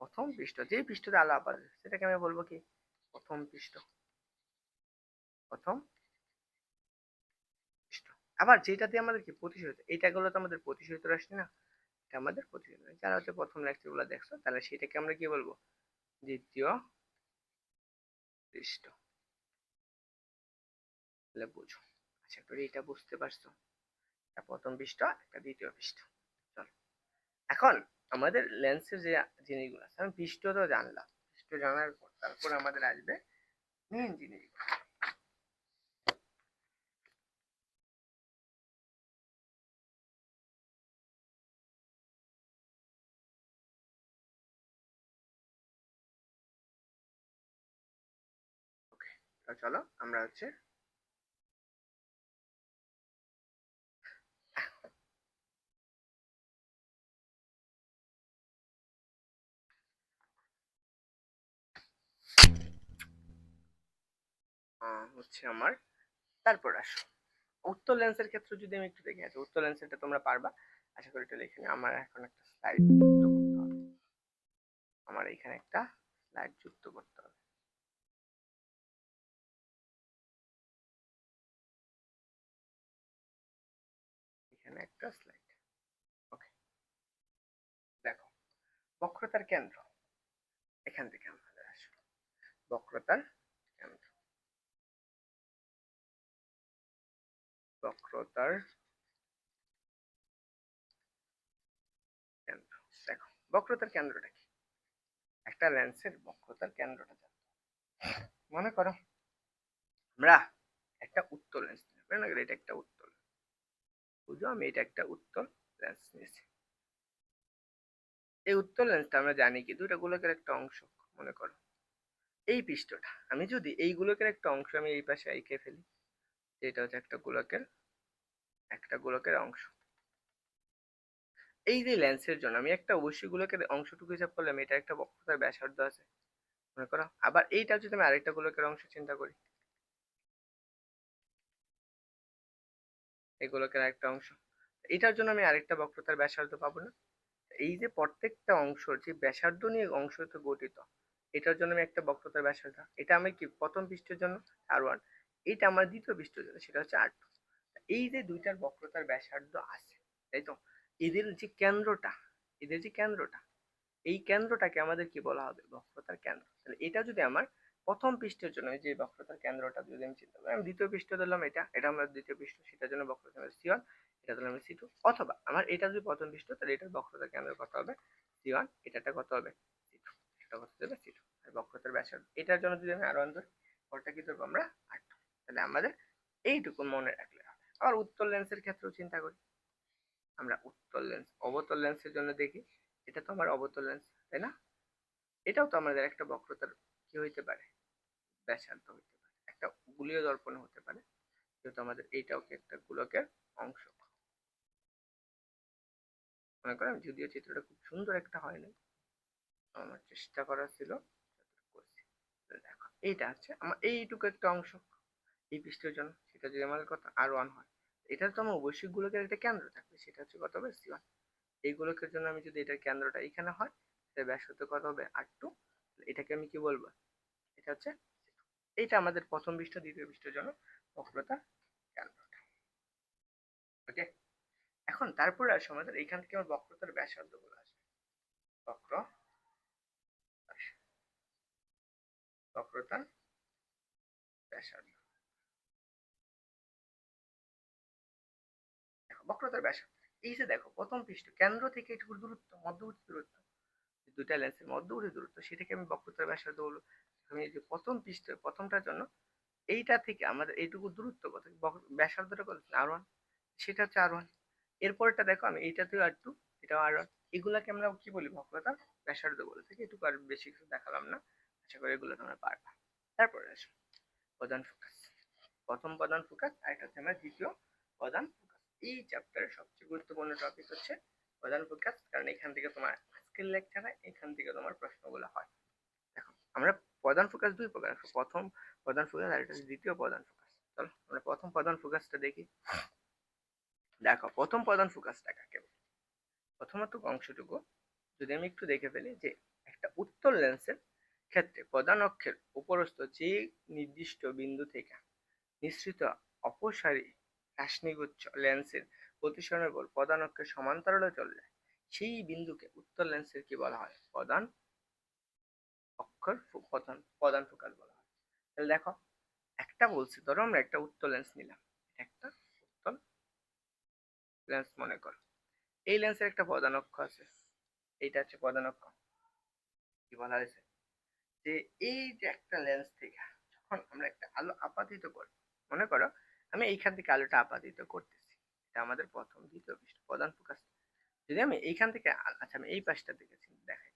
প্রথম পৃষ্ঠ। যে পৃষ্ঠতে আলো আপাতিত সেটাকে আমি বলবো কি প্রথম পৃষ্ঠ, প্রথম পৃষ্ঠ। আবার যেটা দিয়ে আমাদের কি প্রতিসরিত, এইটা গুলো তো আমাদের প্রতিসরিত রশ্মি না, এটা আমাদের প্রতিসরিত। যারা হচ্ছে প্রথম লেকচার গুলো দেখছো তাহলে সেটাকে আমরা কি বলবো দ্বিতীয় পৃষ্ঠ। তাহলে বুঝো, আশা করি এটা বুঝতে পারছো, এটা প্রথম পৃষ্ঠ, একটা দ্বিতীয় পৃষ্ঠ। চলো এখন আমাদের লেন্সের যে জিনিসগুলো আছে, আমি পৃষ্ঠ তো জানলাম, পৃষ্ঠ জানার পর তারপর আমাদের আসবে মেন জিনিসগুলো। ওকে, তো চলো আমরা হচ্ছে হচ্ছে আমার তারপর আসো উত্তল লেন্সের ক্ষেত্রে যদি আমি একটু দেখি। আচ্ছা উত্তল লেন্সেরটা তোমরা পারবা, আশা করি এটা লিখে নিও। আমার এখন একটা স্লাইড যুক্ত করতে হবে, আমার এখানে একটা স্লাইড যুক্ত করতে হবে। এখানে একটা স্লাইড। ওকে, দেখো বক্রতার কেন্দ্র, এখান থেকে আমাদের আসবে বক্রতার কেন্দ্র, বক্রতার কেন্দ্র। দেখো বক্রতার কেন্দ্রটা কি, একটা লেন্সের বক্রতার কেন্দ্রটা জানো। মনে করো আমরা একটা উত্তল লেন্স নিলাম, এটা একটা উত্তল, বুঝো আমি এটা একটা উত্তল লেন্স নিয়েছি। এই উত্তল লেন্সটা আমরা জানি কি দুইটা গোলকের একটা অংশ। মনে করো এই পৃষ্ঠটা, আমি যদি এই গোলকের একটা অংশ আমি এই পাশে এঁকে ফেলি, এটা হচ্ছে একটা গোলকের অংশ। এই যে লেন্সের জন্য আমি একটা অবশ্যই গোলকের অংশটুকু হিসাব করলাম, এটা একটা বক্রতার ব্যাসার্ধ আছে মনে করো। আবার এইটা যদি আমি আরেকটা গোলকের অংশ চিন্তা করি, এই গোলকের আরেকটা অংশ, এটার জন্য আমি আরেকটা বক্রতার ব্যাসার্ধ পাবো না। এই যে প্রত্যেকটা অংশ যে ব্যাসার্ধ নিয়ে অংশ গঠিত, এটার জন্য আমি একটা বক্রতার ব্যাসার্ধ, এটা আমি কি প্রথম পৃষ্ঠের জন্য R1, এইটা আমার দ্বিতীয় পৃষ্ঠের জন্য সেটা হচ্ছে R2। এই যে দুইটার বক্রতার ব্যাসার্ধ আছে, তাই তো, এদের যে কেন্দ্রটা, এদের যে কেন্দ্রটা, এই কেন্দ্রটাকে আমাদের কি বলা হবে বক্রতার কেন্দ্র। তাহলে এটা যদি আমার প্রথম পৃষ্ঠের জন্য যে বক্রতার কেন্দ্রটা যদি আমি চিন্তা করি, আমি দ্বিতীয় পৃষ্ঠ ধরলাম, এটা এটা আমার দ্বিতীয় পৃষ্ঠ, সেটার জন্য বক্রতার C1, এটা ধরলাম C2। অথবা আমার এটা যদি প্রথম পৃষ্ঠ, তাহলে এটার বক্রতার কেন্দ্র কত হবে C1, এটাটা কত হবে C2, এটা কত হবে C2। আর বক্রতার ব্যাসার্ধ এটার জন্য যদি আমি R1 ধরি, ওটা কি ধরবো আমরা R2। তাহলে আমাদের এইটুকু মনে রাখলে হবে। আবার উত্তল লেন্সের ক্ষেত্রেও চিন্তা করি, আমরা উত্তল লেন্স অবতল লেন্সের জন্য দেখি, এটা তো আমার অবতল লেন্স, তাই না? এটাও তো আমাদের একটা বক্রতার কি হইতে পারে ব্যাসার্ধ হইতে পারে, একটা গোলীয় দর্পণ হতে পারে, যেহেতু আমাদের এইটাও কি একটা গোলকের অংশ। মনে করেন যদিও চিত্রটা খুব সুন্দর একটা হয়নি, আমার চেষ্টা করা ছিল করছি। দেখো এইটা আছে আমার এইটুকু একটা অংশ এই পৃষ্ঠের জন্য, সেটা যদি আমাদের কত R1 হয়, এটা তো আমার অবশ্যই গোলকের একটা কেন্দ্র থাকবে, সেটা হচ্ছে কত হবে C1। এই গোলকের জন্য আমি যদি এটার কেন্দ্রটা এখানে হয়, তাহলে ব্যাসার্ধ কত হবে R2। এটাকে আমি কি বলবো, এটা হচ্ছে, এইটা আমাদের প্রথম পৃষ্ঠ দ্বিতীয় পৃষ্ঠের জন্য বক্রতা কেন্দ্রটা। ওকে, এখন তারপরে আসে আমাদের এইখান থেকে আমার বক্রতার ব্যাসার্ধ গুলো আসবে। বক্র বক্রতার ব্যাসার্ধ, দেখো বক্রতার ব্যাসার্ধ, এই যে দেখো প্রথম পৃষ্ঠ কেন্দ্র থেকে এটুকু দূরত্ব, মধ্যবর্তী দূরত্ব, দুইটা লেন্সের মধ্যবর্তী দূরত্ব, সেটাকে আমি বক্রতার ব্যাসার্ধ বলবো। আমি এই যে প্রথম পৃষ্ঠ প্রথমটার জন্য এইটা থেকে আমাদের এইটুকু দূরত্ব কত, ব্যাসার্ধটা কত, R1, সেটা হচ্ছে R1। এরপরটা দেখো আমি এইটাতেও R2, এটাও R1, এগুলাকে আমরা কি বলি, বক্রতার ব্যাসার্ধ বলে থাকি। এটুকু আর বেশি কিছু দেখালাম না, আশা করি এগুলো তোমরা পারবা। তারপরে আসো প্রধান ফোকাস, প্রথম প্রধান ফোকাস, আর এটা হচ্ছে আমার দ্বিতীয় প্রধান ফোকাস। এই চ্যাপ্টারের সবচেয়ে গুরুত্বপূর্ণ টপিক হচ্ছে প্রধান ফোকাস, কারণ এখান থেকে তোমার আজকের লেকচারে এখান থেকে তোমার প্রশ্নগুলো হয়। দেখো আমরা প্রধান ফোকাস দুই প্রকার, প্রথম প্রধান ফোকাস আর এটা দ্বিতীয় প্রধান ফোকাস। চলো আমরা প্রথম প্রধান ফোকাসটা দেখি। দেখো প্রথম প্রধান ফোকাসটা কাকে বলে, প্রথমত অংশটুকু যদি আমি একটু দেখে ফেলি, যে একটা উত্তল লেন্সের ক্ষেত্রে প্রধান অক্ষের উপরস্থ যে নির্দিষ্ট বিন্দু থেকে নিঃসৃত অপসারী রাশিগুচ্ছ লেন্সের প্রতিসরণের বল প্রধান অক্ষের সমান্তরালে চললে সেই বিন্দুকে উত্তল লেন্সের কি বলা হয়, প্রধান অক্ষর প্রধান প্রধান ফোকাস বলা হয়। তাহলে দেখো একটা বলছি, ধরো আমরা একটা উত্তল লেন্স নিলাম, এটা একটা উত্তল লেন্স মনে করো, এই লেন্সের একটা প্রধান অক্ষ আছে, এইটা হচ্ছে প্রধান অক্ষ। কি বলা হয়েছে, যে এই যে একটা লেন্স থেকে যখন আমরা একটা আলো আপাতিত করি, মনে করো আমি এইখান থেকে আলোটা আপাতিত করতেছি, এটা আমাদের প্রথম দ্বিতীয় পৃষ্ঠ প্রধান ফোকাস। যদি আমি এইখান থেকে আচ্ছা আমি এই পাশটা দেখেছি দেখাই,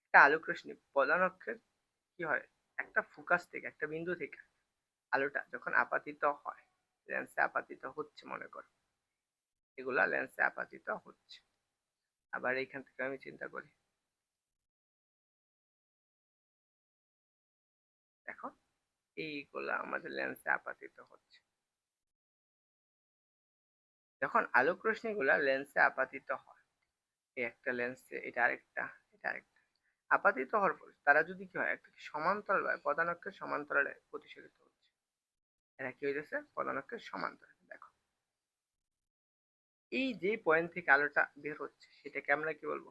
একটা আলোক রশ্মি প্রধান অক্ষের কি হয়, একটা ফোকাস থেকে একটা বিন্দু থেকে আলোটা যখন আপাতিত হয়, লেন্সে আপাতিত হচ্ছে মনে করো, এগুলা লেন্সে আপাতিত হচ্ছে। আবার এইখান থেকে আমি চিন্তা করি, দেখো এইগুলা আমাদের লেন্সে আপাতিত হচ্ছে। যখন আলোক রশ্মিগুলা লেন্সে আপাতিত হয়, এই একটা লেন্সে, এটা আরেকটা, এটা আরেকটা, আপাতিত হওয়ার পর তারা যদি কি হয়, একটা সমান্তরাল হয়, প্রধান অক্ষের সমান্তরালে প্রতিসরিত হচ্ছে, এরা কি হইতেছে, প্রধান অক্ষের সমান্তরাল। দেখো এই যে পয়েন্ট থেকে আলোটা বের হচ্ছে, সেটাকে আমরা কি বলবো,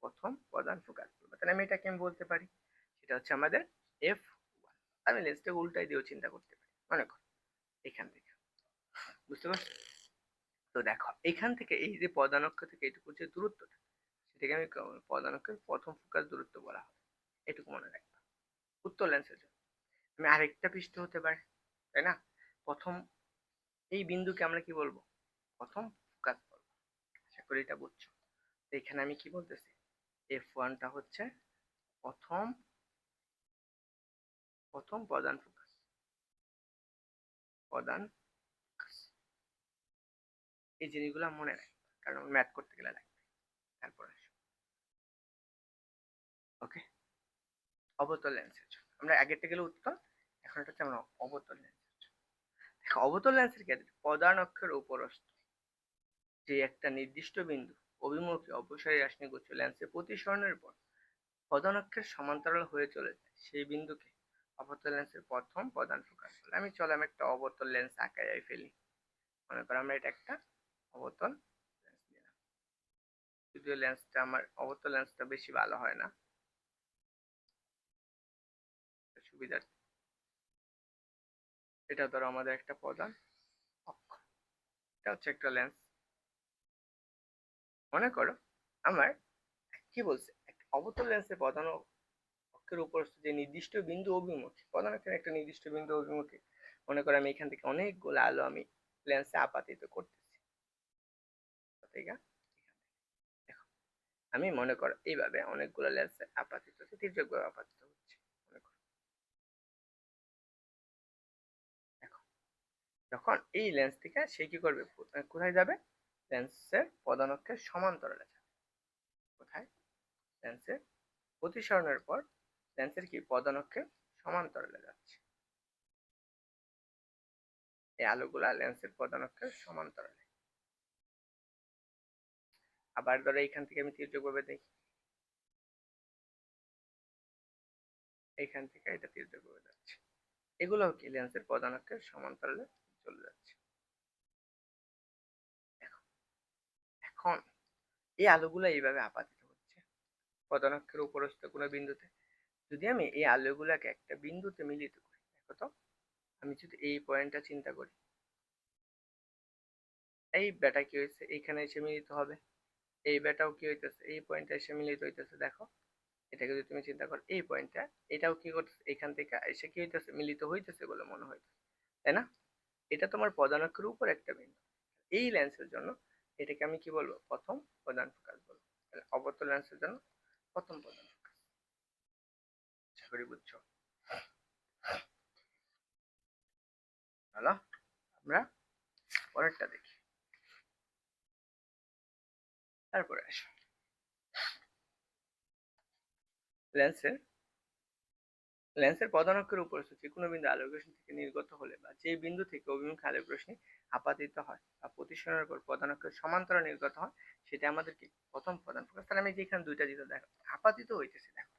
প্রথম প্রধান ফোকাস বলবো। তাহলে আমি এটাকে আমি বলতে পারি, সেটা হচ্ছে আমাদের F1। আমি লেন্সটাকে উল্টাই দিয়েও চিন্তা করতে পারি, মনে করো এখান থেকে, বুঝতে পারছো? তো দেখো এখান থেকে এই যে প্রধান অক্ষ থেকে এটুকু যে দূরত্বটা, সেটাকে আমি প্রধান অক্ষের প্রথম ফোকাস দূরত্ব বলা হয়, এটুকু মনে রাখবা উত্তর লেন্সের জন্য। আমি আরেকটা পৃষ্ঠ হতে পারে, তাই না, প্রথম এই বিন্দুকে আমরা কি বলবো, প্রথম ফোকাস বলবো। আশা করি এটা বুঝছো। তো এখানে আমি কি বলতেছি, F1টা হচ্ছে প্রথম প্রথম প্রধান ফোকাস, প্রধান ফোকাস। এই জিনিসগুলো মনে রাখবে, কারণ ম্যাথ করতে গেলে লাগবে। তারপর আসো ওকে, অবতল লেন্সের জন্য আমরা আগেরটা গেলে উত্তল, এখন এটা হচ্ছে আমরা অবতল লেন্সের জন্য। দেখো অবতল লেন্সের ক্ষেত্রে প্রধান অক্ষের উপরস্থ যে একটা নির্দিষ্ট বিন্দু অভিমুখে অপসারী রাশিগুচ্ছ লেন্সের প্রতিসরণের পর প্রধান অক্ষের সমান্তরাল হয়ে চলে যায়, সেই বিন্দুকে অবতল লেন্সের প্রথম প্রধান ফোকাস বলে। আমি চলো আমি একটা অবতল লেন্স আঁকাই ফেলি, মনে করো আমরা এটা একটা অবতল লেন্স নিলাম, যদিও লেন্সটা আমার অবতল লেন্সটা বেশি ভালো হয় না, সুবিধার, এটা ধরো আমাদের একটা প্রধান অক্ষ, এটা হচ্ছে একটা লেন্স। মনে করো আমার কি বলছে, একটা অবতল লেন্সের প্রধান অক্ষের উপর যে নির্দিষ্ট বিন্দু অভিমুখে, প্রধান অক্ষের একটা নির্দিষ্ট বিন্দু অভিমুখে, মনে করো আমি এখান থেকে অনেকগুলো আলো আমি লেন্সে আপাতিত করতেছি, ঠিক আছে? দেখো আমি মনে করো এইভাবে অনেকগুলো লেন্সে আপাতিত হচ্ছে, তির্যকভাবে আপাতিত হচ্ছে, মনে করো। দেখো যখন এই লেন্স থেকে সে কি করবে, কোথায় যাবে, লেন্সের প্রধান অক্ষের সমান্তরালে যাবে। কোথায়, লেন্সের প্রতিসরণের পর লেন্সের কি প্রধান অক্ষের সমান্তরালে যাচ্ছে, এই আলোগুলা লেন্সের প্রধান অক্ষের সমান্তরালে। আবার ধরো এইখান থেকে আমি তির্যকভাবে দেখি, এখান থেকে এটা তির্যক হয়ে যাচ্ছে। এগুলোও কি লেন্সের প্রধান অক্ষের সমান্তরালে চলে যাচ্ছে। এখন এই আলোগুলো এইভাবে আপাতিত হচ্ছে প্রধান অক্ষের উপরস্থ কোনো বিন্দুতে। যদি আমি এই আলোগুলাকে একটা বিন্দুতে মিলিত করি, দেখো তো, আমি যদি এই পয়েন্টটা চিন্তা করি, এই বেটা কি হয়েছে, এইখানে এসে মিলিত হবে, এই বেটাও কি হইতেছে, এই পয়েন্টে এসে মিলিত হইতেছে। দেখো, এটাকে যদি তুমি চিন্তা করো, এই পয়েন্টটা, এটাও কি করতেছে, এখান থেকে এসে কি হইতেছে, মিলিত হইতেছে বলে মনে হইতেছে, তাই না? এটা তোমার প্রধান অক্ষের উপর একটা বিন্দু। এই লেন্সের জন্য এটাকে আমি কি বলবো, প্রথম প্রধান ফোকাস বলবো। অবতল লেন্সের জন্য প্রথম প্রধান ফোকাস। আশা করি বুঝছো। ভালো, আমরা পরেরটা দেখি। তারপরে আসো লেন্সের লেন্সের প্রধান অক্ষের উপর যে কোনো বিন্দু আলোক রশ্মি থেকে নির্গত হলে বা যে বিন্দু থেকে অভিমুখে আলোক রশ্মি আপাতিত হয় বা প্রতিসরণের পর প্রধান অক্ষের সমান্তরাল নির্গত হয়, সেটা আমাদের কি প্রথম প্রধান ফোকাস। তাহলে আমি যেখানে দুইটা জিনিস দেখো, আপাতিত হইতেছে, দেখো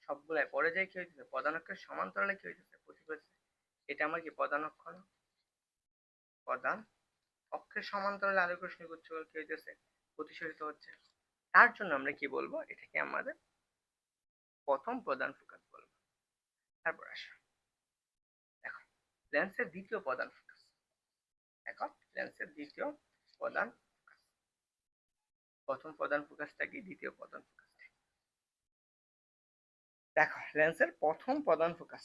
সবগুলাই পরে যায় কি হইতেছে, প্রধান অক্ষের সমান্তরালে কি হইতেছে, প্রতিফলিত। এটা আমার কি প্রধান অক্ষ না? প্রধান অক্ষের সমান্তরালে আলোক রশ্মি গুচ্ছগুলো কি হইতেছে, প্রতিসরিত হচ্ছে। তার জন্য আমরা কি বলবো, এটাকে আমাদের প্রথম প্রধান ফোকাস বলবো। তারপর আসো দেখো লেন্সের দ্বিতীয় প্রধান ফোকাস। দেখো লেন্সের দ্বিতীয় প্রধান ফোকাস, প্রথম প্রধান ফোকাসটা কি, দ্বিতীয় প্রধান ফোকাস। দেখো লেন্সের প্রথম প্রধান ফোকাস,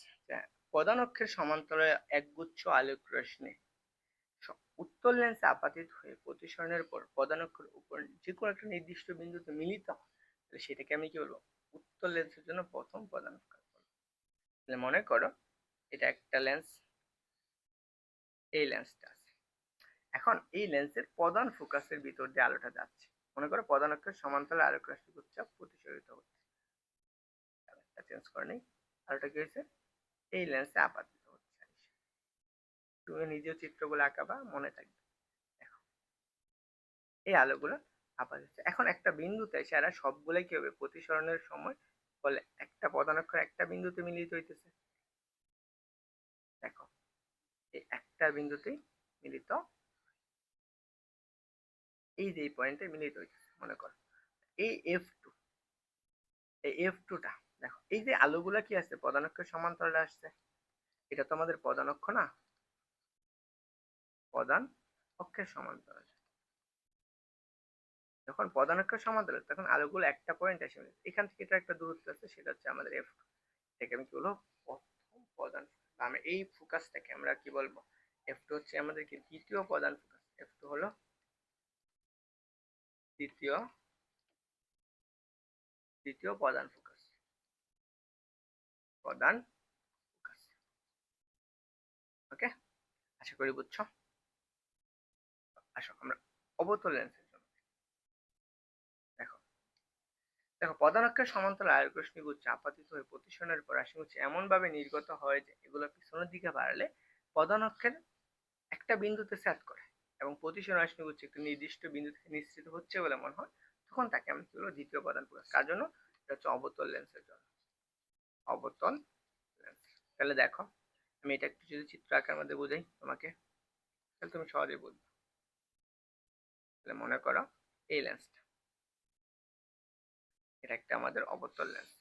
প্রধান অক্ষের সমান্তরালে একগুচ্ছ আলোক রশ্মি উত্তল লেন্সে আপাতিত হয়ে প্রতিসরণের পর প্রধান অক্ষের উপর যে কোনো একটা নির্দিষ্ট বিন্দুতে মিলিত হয়, তাহলে সেটাকে আমি কি বলবো, উত্তল লেন্সের জন্য প্রথম প্রধান ফোকাস বলবো। তাহলে মনে করো এটা একটা লেন্স, এই লেন্সটা আছে। এখন এই লেন্সের প্রধান ফোকাসের ভিতর দিয়ে আলোটা যাচ্ছে, মনে করো প্রধান অক্ষের সমান্তরালে আলোক রাশি উচ্চাপ প্রতিসরিত হচ্ছে। চেঞ্জ করে নেই, আলোটা কি হয়েছে, এই লেন্সে আপাতিত হচ্ছে। তুমি নিজেও চিত্রগুলো আঁকাবা, মনে থাকবে। দেখো এই আলোগুলো আপাতিত হচ্ছে। এখন একটা বিন্দুতে সেরা সবগুলাই কি হবে, প্রতিসরণের সময় বলে একটা প্রধান অক্ষর একটা বিন্দুতে মিলিত হইতেছে। দেখো এই একটা বিন্দুতেই মিলিত, এই যে পয়েন্টে মিলিত হইতেছে, মনে করো এই F2, এই F2টা। দেখো এই যে আলোগুলা কি আছে, প্রধান অক্ষের সমান্তরালে আসছে, এটা তো আমাদের প্রধান অক্ষ না, প্রধান অক্ষের সমান্তরাল। যখন প্রধান অক্ষের সমান্তরাল তখন আলোগুলো একটা পয়েন্ট এসে মিলে, এখান থেকে এটা একটা দূরত্ব আছে, সেটা হচ্ছে আমাদের F2। এটাকে আমি কি বলবো, প্রথম প্রধান। আমরা এই ফোকাসটাকে আমরা কি বলবো, F2 হচ্ছে আমাদের কি দ্বিতীয় প্রধান ফোকাস। F2 হলো দ্বিতীয় দ্বিতীয় প্রধান ফোকাস, প্রধান ফোকাস। ওকে, আশা করি বুঝছো। আসো আমরা অবতল লেন্সের জন্য দেখো দেখো প্রধান অক্ষের সমান্তরাল আলোক রশ্মি গুচ্ছ আপাতিত হয়ে প্রতিসরণের পর রাশিগুচ্ছ এমন ভাবে নির্গত হয় যে এগুলো পিছনের দিকে বাড়ালে প্রধান অক্ষের একটা বিন্দুতে সেট করে এবং প্রতিসরণ রাশিগুচ্ছ একটি নির্দিষ্ট বিন্দু থেকে নিঃসৃত হচ্ছে বলে মনে হয়, তখন তাকে আমি কি বলবো, দ্বিতীয় প্রধান ফোকাস। কার জন্য, এটা হচ্ছে অবতল লেন্সের জন্য, অবতল লেন্স। তাহলে দেখো আমি এটা একটু যদি চিত্র আঁকার মধ্যে বোঝাই তোমাকে, তাহলে তুমি সহজেই বুঝবে। তাহলে মনে করো এই লেন্সটা, এটা একটা আমাদের অবতল লেন্স।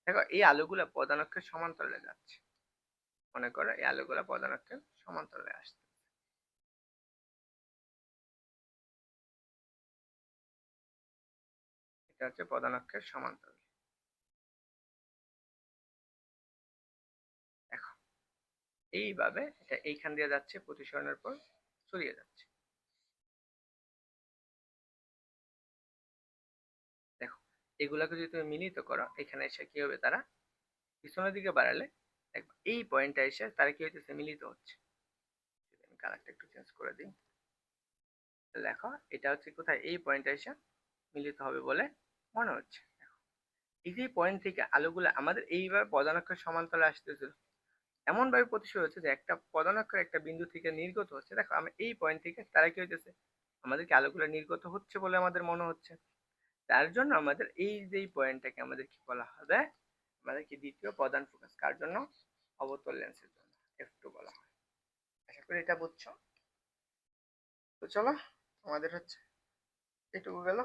দেখো এই আলোগুলা প্রধান অক্ষের সমান্তরালে যাচ্ছে, মনে করো এই আলোগুলা প্রধান অক্ষের সমান্তরালে আসছে। এটা হচ্ছে প্রধান অক্ষের সমান্তরাল। দেখো এইভাবে এটা এইখান দিয়ে যাচ্ছে, প্রতিসরণের পর ছড়িয়ে যাচ্ছে। দেখো এগুলাকে যদি তুমি মিলিত করো, এখানে এসে কি হবে, তারা পিছনের দিকে বাড়ালে দেখো এই পয়েন্টটা এসে তারা কি হইতেছে, মিলিত হচ্ছে। যদি আমি কালারটা একটু চেঞ্জ করে দিই, দেখো এটা হচ্ছে কোথায়, এই পয়েন্টটা এসে মিলিত হবে বলে মনে হচ্ছে। এই যে পয়েন্ট থেকে আলোগুলো আমাদের এইভাবে প্রধান অক্ষের সমান্তরালে আসতেছিল, এমন ভাবে প্রতিসরিত হচ্ছে যে একটা প্রধান অক্ষর একটা বিন্দু থেকে নির্গত হচ্ছে। দেখো আমি এই পয়েন্ট থেকে তারা কি হইতেছে, আমাদেরকে আলোগুলো নির্গত হচ্ছে বলে আমাদের মনে হচ্ছে। তার জন্য আমাদের এই যে পয়েন্টটাকে আমাদের কি বলা হবে, আমাদেরকে দ্বিতীয় প্রধান ফোকাস কার জন্য? অবতল লেন্সের জন্য f2 বলা হয়। আশা করি এটা বুঝছো। তো চলো আমাদের হচ্ছে এটুকু গেল।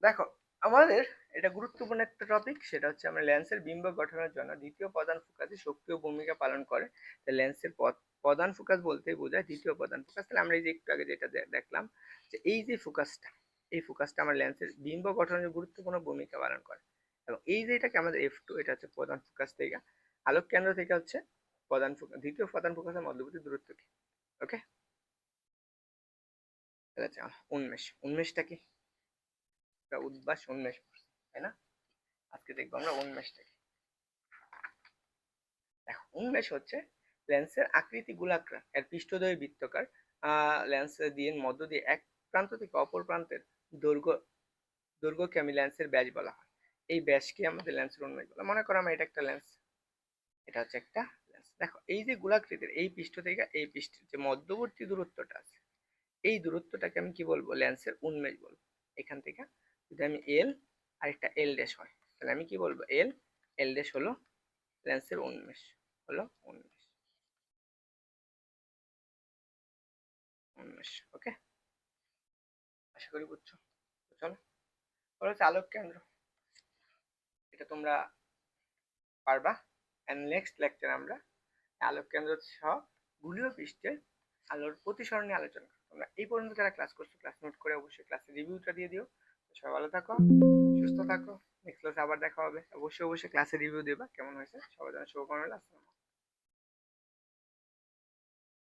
দেখো আমাদের এটা গুরুত্বপূর্ণ একটা টপিক, সেটা হচ্ছে আমরা লেন্সের বিম্ব গঠনের জন্য দ্বিতীয় প্রধান ফোকাসে সক্রিয় ভূমিকা পালন করে। লেন্সের প্রধান ফোকাস বলতেই বোঝায় দ্বিতীয় প্রধান ফোকাস। তাহলে আমরা এই যে একটু আগে যেটা দেখলাম যে এই যে ফোকাসটা, এই ফোকাসটা আমার লেন্সের বিম্ব গঠনের গুরুত্বপূর্ণ ভূমিকা পালন করে। এবং এই যে এটাকে আমাদের f2, এটা হচ্ছে প্রধান ফোকাস থেকে আলোক কেন্দ্র থেকে হচ্ছে প্রধান ফোকাস, দ্বিতীয় প্রধান ফোকাসের মধ্যবর্তী দূরত্ব কি? ওকে, তাহলে উন্মেষ। উন্মেষটা কি? উদ্বাস উন্মেষ, তাই না? আজকে দেখবো আমরা উন্মেষটা কি। দেখো উন্মেষ হচ্ছে লেন্সের আকৃতি গোলাকার, এর পৃষ্ঠদ্বয় বৃত্তাকার, লেন্স দিয়ে মধ্য দিয়ে এক প্রান্ত থেকে অপর প্রান্তের দৈর্ঘ্য দৈর্ঘ্যকে আমি লেন্সের ব্যাস বলা হয়। এই ব্যাসকে আমাদের লেন্সের উন্মেষ বলা। মনে করো আমার এটা একটা লেন্স, এটা হচ্ছে একটা লেন্স। দেখো এই যে গোলাকৃতির এই পৃষ্ঠ থেকে এই পৃষ্ঠের যে মধ্যবর্তী দূরত্বটা আছে, এই দূরত্বটাকে আমি কি বলবো? লেন্সের উন্মেষ বলবো। এখান থেকে যদি আমি এল আর একটা এল ড্যাশ হয়, তাহলে আমি কি বলবো? এল, এল ড্যাশ হলো লেন্সের উন্মেষ, হলো উন্মেষ, উন্মেষ। ওকে, আশা করি বুঝছো। তো চলো পরে হচ্ছে আলোক কেন্দ্র, এটা তোমরা পারবা। এন্ড নেক্সট লেকচার আমরা আলোক কেন্দ্র সহ গুলীয় পৃষ্ঠের আলোর প্রতিসরণ নিয়ে আলোচনা করব। তোমরা এই পর্যন্ত যারা ক্লাস করছো, ক্লাস নোট করে অবশ্যই ক্লাসের রিভিউটা দিয়ে দিও। সবাই ভালো থাকো, সুস্থ থাকো। নেক্সট ক্লাসে আবার দেখা হবে। অবশ্যই অবশ্যই ক্লাসে রিভিউ দেবা কেমন হয়েছে। সবার জন্য শুভকামনা রইল। আসসালামু আলাইকুম।